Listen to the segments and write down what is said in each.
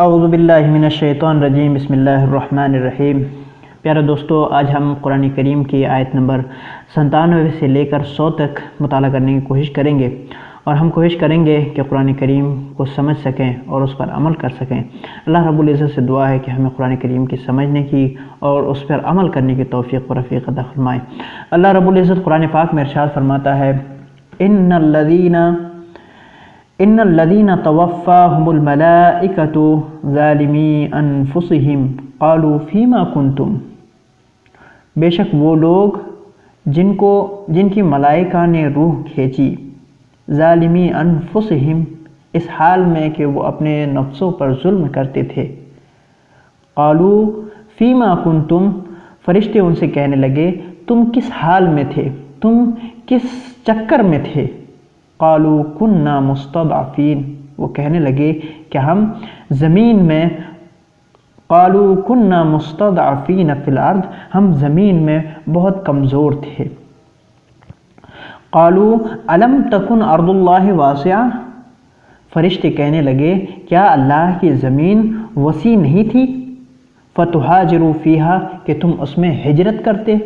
اعوذ باللہ من الشیطان الرجیم، بسم اللہ الرحمن الرحیم۔ پیارے دوستو، آج ہم قرآن کریم کی آیت نمبر 97 سے لے کر 100 تک مطالعہ کرنے کی کوشش کریں گے، اور ہم کوشش کریں گے کہ قرآن کریم کو سمجھ سکیں اور اس پر عمل کر سکیں۔ اللہ رب العزت سے دعا ہے کہ ہمیں قرآن کریم کی سمجھنے کی اور اس پر عمل کرنے کی توفیق و رفیق عطا فرمائے۔ اللہ رب العزت قرآن پاک میں ارشاد فرماتا ہے، ان الذین توفاہم الملائکۃ ظالمی انفسہم قالوا فیما کنتم، بے شک وہ لوگ جن کی ملائکہ نے روح کھینچی، ظالمی انفسہم، اس حال میں کہ وہ اپنے نفسوں پر ظلم کرتے تھے۔ قالوا فیما کنتم، فرشتے ان سے کہنے لگے تم کس حال میں تھے، تم کس چکر میں تھے۔ قالوا کننا مستضعفین، وہ کہنے لگے کہ ہم زمین میں، قالوا کننا مستضعفین فی الارض، ہم زمین میں بہت کمزور تھے۔ قالوا الم تکن ارض اللہ واسعہ، فرشتے کہنے لگے کیا اللہ کی زمین وسیع نہیں تھی، فتہاجروا فیہا، کہ تم اس میں ہجرت کرتے۔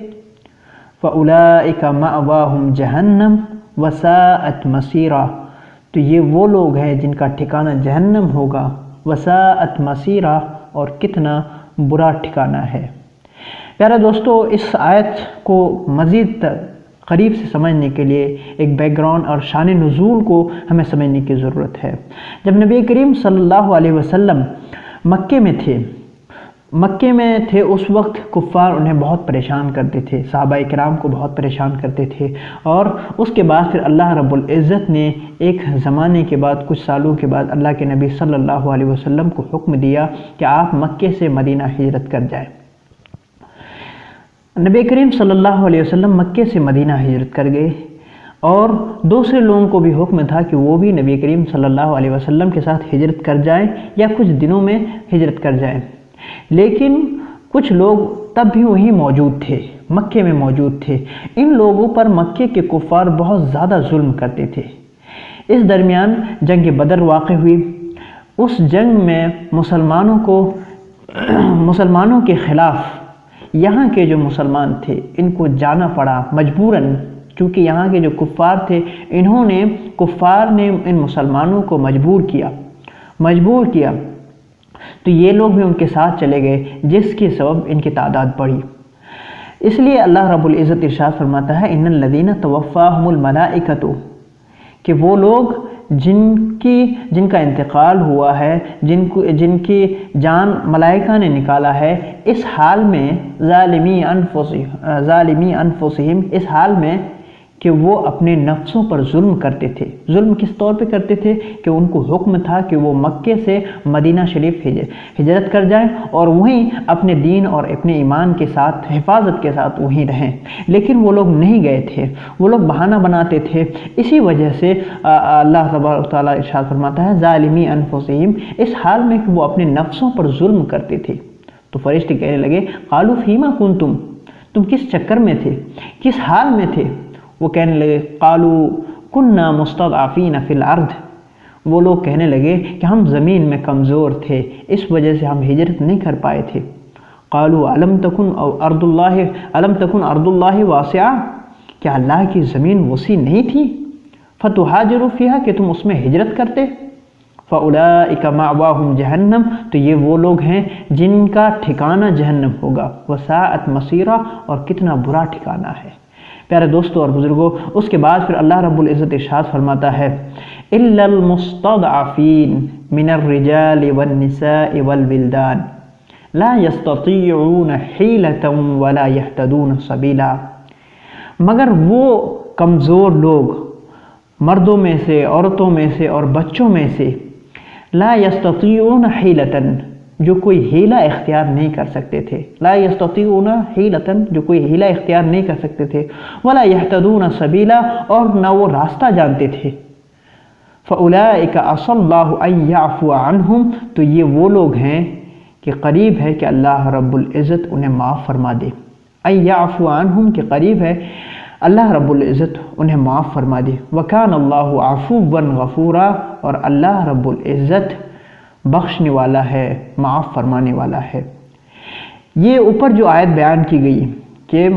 فاولئک مأواہم جہنم وساءت مصیرا، تو یہ وہ لوگ ہیں جن کا ٹھکانہ جہنم ہوگا، وساءت مصیرا، اور کتنا برا ٹھکانہ ہے۔ پیارے دوستو، اس آیت کو مزید قریب سے سمجھنے کے لیے ایک بیک گراؤنڈ اور شان نزول کو ہمیں سمجھنے کی ضرورت ہے۔ جب نبی کریم صلی اللہ علیہ وسلم مکے میں تھے اس وقت کفار انہیں بہت پریشان کرتے تھے، صحابہ کرام کو بہت پریشان کرتے تھے، اور اس کے بعد پھر اللہ رب العزت نے ایک زمانے کے بعد، کچھ سالوں کے بعد، اللہ کے نبی صلی اللہ علیہ وسلم کو حکم دیا کہ آپ مکے سے مدینہ ہجرت کر جائیں۔ نبی کریم صلی اللہ علیہ وسلم مکے سے مدینہ ہجرت کر گئے، اور دوسرے لوگوں کو بھی حکم تھا کہ وہ بھی نبی کریم صلی اللہ علیہ وسلم کے ساتھ ہجرت کر جائیں یا کچھ دنوں میں ہجرت کر جائیں، لیکن کچھ لوگ تب بھی وہیں موجود تھے، مکے میں موجود تھے۔ ان لوگوں پر مکے کے کفار بہت زیادہ ظلم کرتے تھے۔ اس درمیان جنگ بدر واقع ہوئی۔ اس جنگ میں مسلمانوں کے خلاف یہاں کے جو مسلمان تھے ان کو جانا پڑا مجبوراً، کیونکہ یہاں کے جو کفار تھے کفار نے ان مسلمانوں کو مجبور کیا، تو یہ لوگ بھی ان کے ساتھ چلے گئے، جس کے سبب ان کی تعداد بڑھی۔ اس لیے اللہ رب العزت ارشاد فرماتا ہے، ان الذین توفاہم الملائکۃ، کہ وہ لوگ جن کا انتقال ہوا ہے، جن کی جان ملائکہ نے نکالا ہے، اس حال میں ظالمی انفسہم، اس حال میں کہ وہ اپنے نفسوں پر ظلم کرتے تھے۔ ظلم کس طور پہ کرتے تھے کہ ان کو حکم تھا کہ وہ مکے سے مدینہ شریف ہجرت کر جائیں اور وہیں اپنے دین اور اپنے ایمان کے ساتھ، حفاظت کے ساتھ وہیں رہیں، لیکن وہ لوگ نہیں گئے تھے، وہ لوگ بہانہ بناتے تھے۔ اسی وجہ سے اللہ تبارک و تعالیٰ ارشاد فرماتا ہے، ظالمی انفسہم، اس حال میں کہ وہ اپنے نفسوں پر ظلم کرتے تھے۔ تو فرشتے کہنے لگے قالوا فیما کنتم، تم کس چکر میں تھے، کس حال میں تھے؟ وہ کہنے لگے قالوا کننا مستضعفین فی الارض، وہ لوگ کہنے لگے کہ ہم زمین میں کمزور تھے، اس وجہ سے ہم ہجرت نہیں کر پائے تھے۔ قالوا الم تکن ارض اللہ واسعہ، کیا اللہ کی زمین وسیع نہیں تھی، فتہاجروا فیہا، کہ تم اس میں ہجرت کرتے۔ فاولئک مأواہم جہنم، تو یہ وہ لوگ ہیں جن کا ٹھکانہ جہنم ہوگا، وساءت مصیرا، اور کتنا برا ٹھکانہ ہے۔ پیارے دوستو اور بزرگوں، اس کے بعد پھر اللہ رب العزت ارشاد فرماتا ہے، الا المستضعفین من الرجال والنساء والولدان لا يستطيعون حیلة ولا يهتدون سبیلا، مگر وہ کمزور لوگ، مردوں میں سے، عورتوں میں سے اور بچوں میں سے، لا يستطيعون حیلة، جو کوئی ہیلہ اختیار نہیں کر سکتے تھے، لا یستطیعون حیلۃ، جو کوئی ہیلہ اختیار نہیں کر سکتے تھے، ولا یہتدون سبیلا، اور نہ وہ راستہ جانتے تھے۔ فاولئک عسى اللہ ان یعفو عنہم، تو یہ وہ لوگ ہیں کہ قریب ہے کہ اللہ رب العزت انہیں معاف فرما دے۔ ان یعفو عنہم، کہ قریب ہے اللہ رب العزت انہیں معاف فرما دے۔ وکان اللہ عفوا غفورا، اور اللہ رب العزت بخشنے والا ہے، معاف فرمانے والا ہے۔ یہ اوپر جو آیت بیان کی گئی کہ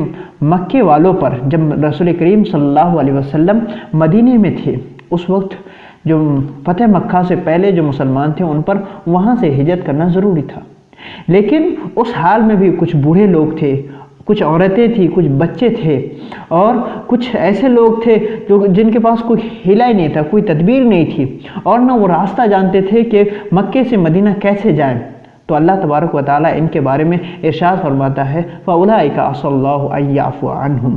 مکے والوں پر جب رسول کریم صلی اللہ علیہ وسلم مدینے میں تھے، اس وقت جو فتح مکہ سے پہلے جو مسلمان تھے ان پر وہاں سے ہجرت کرنا ضروری تھا، لیکن اس حال میں بھی کچھ بوڑھے لوگ تھے، کچھ عورتیں تھیں، کچھ بچے تھے، اور کچھ ایسے لوگ تھے جن کے پاس کوئی حیلہ ہی نہیں تھا، کوئی تدبیر نہیں تھی، اور نہ وہ راستہ جانتے تھے کہ مکے سے مدینہ کیسے جائیں۔ تو اللہ تبارک و تعالیٰ ان کے بارے میں ارشاد فرماتا ہے فَأُولَٰئِكَ عَسَى اللَّهُ أَن يَعْفُوَ عَنْهُمْ،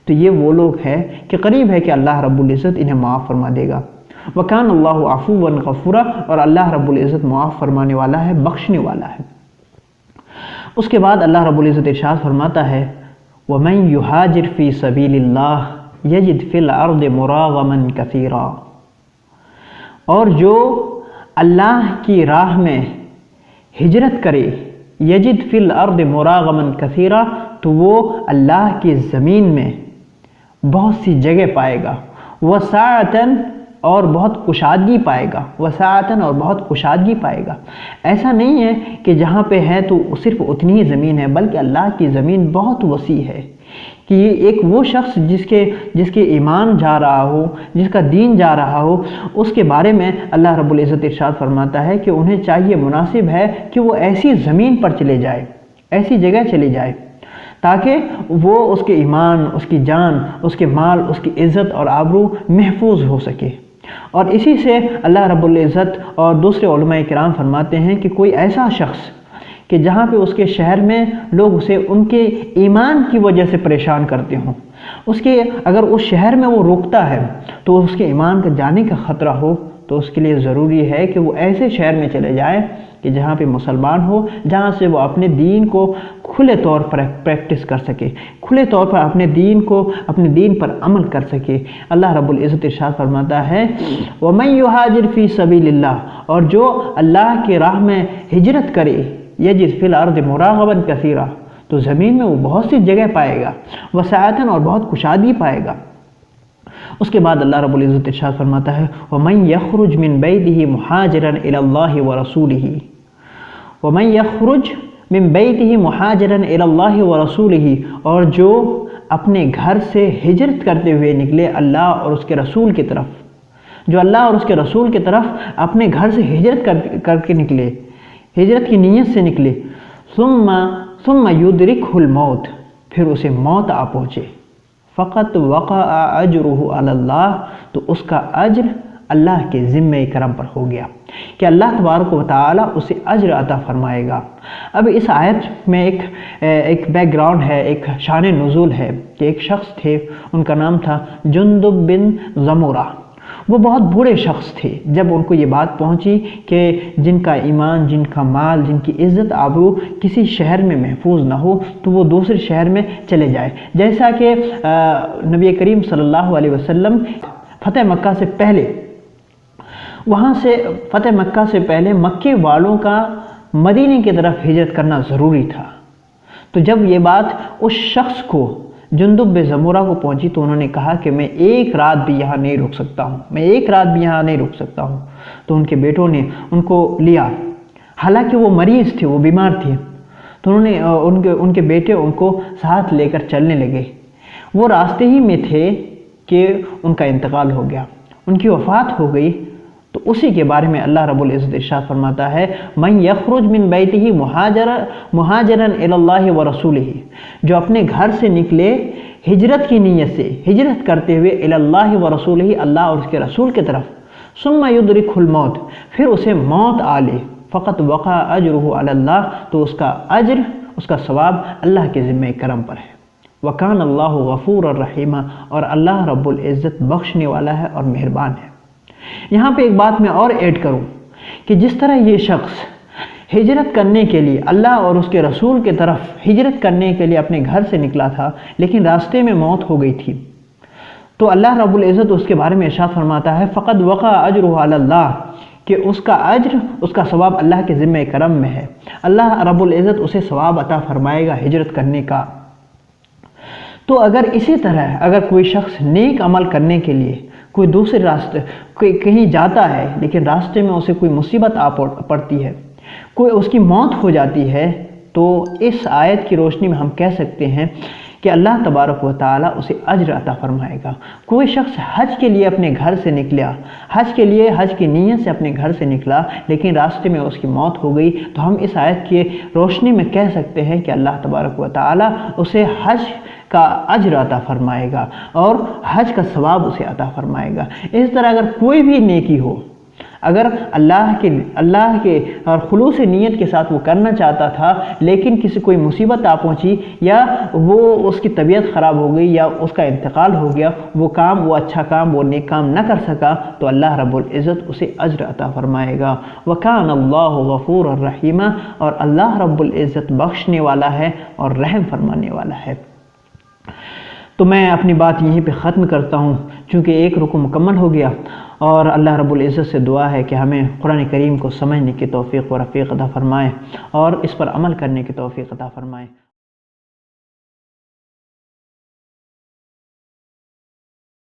تو یہ وہ لوگ ہیں کہ قریب ہے کہ اللہ رب العزت انہیں معاف فرما دے گا۔ وَكَانَ اللَّهُ عَفُوًّا غَفُورًا، اور اللہ رب العزت معاف فرمانے والا ہے، بخشنے والا ہے۔ اس کے بعد اللہ رب العزت ارشاد فرماتا ہے وَمَن يُهَاجِرْ فِي سَبِيلِ اللَّهِ يَجِدْ فِي الْأَرْضِ مُرَاغَمًا كَثِيرًا، اور جو اللہ کی راہ میں ہجرت کرے، یجد فی الارض مراغما کثیرا، تو وہ اللہ کی زمین میں بہت سی جگہ پائے گا، وسعتن، اور بہت کشادگی پائے گا، وسعتن، اور بہت کشادگی پائے گا۔ ایسا نہیں ہے کہ جہاں پہ ہے تو صرف اتنی ہی زمین ہے، بلکہ اللہ کی زمین بہت وسیع ہے کہ ایک وہ شخص جس کے ایمان جا رہا ہو، جس کا دین جا رہا ہو، اس کے بارے میں اللہ رب العزت ارشاد فرماتا ہے کہ انہیں چاہیے، مناسب ہے کہ وہ ایسی زمین پر چلے جائے، ایسی جگہ چلے جائے تاکہ وہ اس کے ایمان، اس کی جان، اس کے مال، اس کی عزت اور آبرو محفوظ ہو سکے۔ اور اسی سے اللہ رب العزت اور دوسرے علماء کرام فرماتے ہیں کہ کوئی ایسا شخص کہ جہاں پہ اس کے شہر میں لوگ اسے ان کے ایمان کی وجہ سے پریشان کرتے ہوں، اگر اس شہر میں وہ روکتا ہے تو اس کے ایمان کا جانے کا خطرہ ہو، تو اس کے لیے ضروری ہے کہ وہ ایسے شہر میں چلے جائے کہ جہاں پہ مسلمان ہو، جہاں سے وہ اپنے دین کو کھلے طور پر پریکٹس کر سکے، کھلے طور پر اپنے دین پر عمل کر سکے۔ اللہ رب العزت ارشاد فرماتا ہے وَمَن يُهَاجِرْ فِي سَبِيلِ اللَّهِ، اور جو اللہ کی راہ میں ہجرت کرے، یجد فی الارض مراغما کثیرا، تو زمین میں وہ بہت سی جگہ پائے گا، وسعتن، اور بہت کشادگی پائے گا۔ اس کے بعد اللہ رب العزت ارشاد فرماتا ہے وَمَن يَخْرُجْ مِن بَيْتِهِ مُحَاجِرًا إِلَى اللَّهِ وَرَسُولِهِ، وَمَن يَخْرُجْ مِن بَيْتِهِ مُحَاجِرًا إِلَى اللَّهِ وَرَسُولِهِ، اور جو اپنے گھر سے ہجرت کرتے ہوئے نکلے اللہ اور اس کے رسول کی طرف، جو اللہ اور اس کے رسول کی طرف اپنے گھر سے ہجرت کر کے نکلے، ہجرت کی نیت سے نکلے، ثم يدركه الموت، پھر اسے موت آ پہنچے، فقط وقع اجرہ علی اللہ، تو اس کا اجر اللہ کے ذمہ کرم پر ہو گیا کہ اللہ تبارک و تعالی اسے اجر عطا فرمائے گا۔ اب اس آیت میں ایک بیک گراؤنڈ ہے، ایک شان نزول ہے کہ ایک شخص تھے، ان کا نام تھا جندب بن زمورہ۔ وہ بہت بوڑھے شخص تھے۔ جب ان کو یہ بات پہنچی کہ جن کا ایمان، جن کا مال، جن کی عزت آبرو کسی شہر میں محفوظ نہ ہو تو وہ دوسرے شہر میں چلے جائے، جیسا کہ نبی کریم صلی اللہ علیہ وسلم فتح مکہ سے پہلے مکے والوں کا مدینے کی طرف ہجرت کرنا ضروری تھا۔ تو جب یہ بات اس شخص کو، جندب بن زمورہ کو پہنچی، تو انہوں نے کہا کہ میں ایک رات بھی یہاں نہیں رک سکتا ہوں، تو ان کے بیٹوں نے ان کو لیا، حالانکہ وہ مریض تھے، وہ بیمار تھے، تو انہوں نے ان کے بیٹے ان کو ساتھ لے کر چلنے لگے۔ وہ راستے ہی میں تھے کہ ان کا انتقال ہو گیا، ان کی وفات ہو گئی۔ تو اسی کے بارے میں اللہ رب العزت ارشاد فرماتا ہے من یخرج من بیتہ مہاجرا الی اللہ ورسولہ، جو اپنے گھر سے نکلے ہجرت کی نیت سے، ہجرت کرتے ہوئے الی اللہ ورسولہ، اللہ اور اس کے رسول کی طرف، ثم یدرکہ الموت، پھر اسے موت آ لے، فقط وقع اجرہ علی اللہ، تو اس کا اجر، اس کا ثواب اللہ کے ذمہ کرم پر ہے۔ وکان اللہ غفورا رحیما، اور اللہ رب العزت بخشنے والا ہے اور مہربان ہے۔ یہاں پہ ایک بات میں اور ایڈ کروں کہ جس طرح یہ شخص ہجرت کرنے کے لیے، اللہ اور اس کے رسول کی طرف ہجرت کرنے کے لیے اپنے گھر سے نکلا تھا، لیکن راستے میں موت ہو گئی تھی، تو اللہ رب العزت اس کے بارے میں ارشاد فرماتا ہے فقد وقع اجرہ علی اللہ، کہ اس کا اجر، اس کا ثواب اللہ کے ذمہ کرم میں ہے، اللہ رب العزت اسے ثواب عطا فرمائے گا ہجرت کرنے کا۔ تو اگر اسی طرح اگر کوئی شخص نیک عمل کرنے کے لیے کوئی دوسرے راستے کہیں جاتا ہے لیکن راستے میں اسے کوئی مصیبت آ پڑتی ہے، کوئی اس کی موت ہو جاتی ہے، تو اس آیت کی روشنی میں ہم کہہ سکتے ہیں کہ اللہ تبارک و تعالیٰ اسے اجر عطا فرمائے گا۔ کوئی شخص حج کے لیے اپنے گھر سے نکلا، حج کی نیت سے اپنے گھر سے نکلا لیکن راستے میں اس کی موت ہو گئی، تو ہم اس آیت کی روشنی میں کہہ سکتے ہیں کہ اللہ تبارک و تعالیٰ اسے حج کا اجر عطا فرمائے گا اور حج کا ثواب اسے عطا فرمائے گا۔ اس طرح اگر کوئی بھی نیکی ہو، اگر اللہ کے اور خلوص نیت کے ساتھ وہ کرنا چاہتا تھا لیکن کسی کوئی مصیبت آ پہنچی یا وہ اس کی طبیعت خراب ہو گئی یا اس کا انتقال ہو گیا، وہ اچھا کام، وہ نیک کام نہ کر سکا، تو اللہ رب العزت اسے اجر عطا فرمائے گا۔ وَكَانَ اللَّهُ غَفُورًا رَحِيمًا، اور اللہ رب العزت بخشنے والا ہے اور رحم فرمانے والا ہے۔ تو میں اپنی بات یہیں پہ ختم کرتا ہوں چونکہ ایک رکوع مکمل ہو گیا، اور اللہ رب العزت سے دعا ہے کہ ہمیں قرآن کریم کو سمجھنے کی توفیق و رفیق عطا فرمائے اور اس پر عمل کرنے کی توفیق عطا فرمائے۔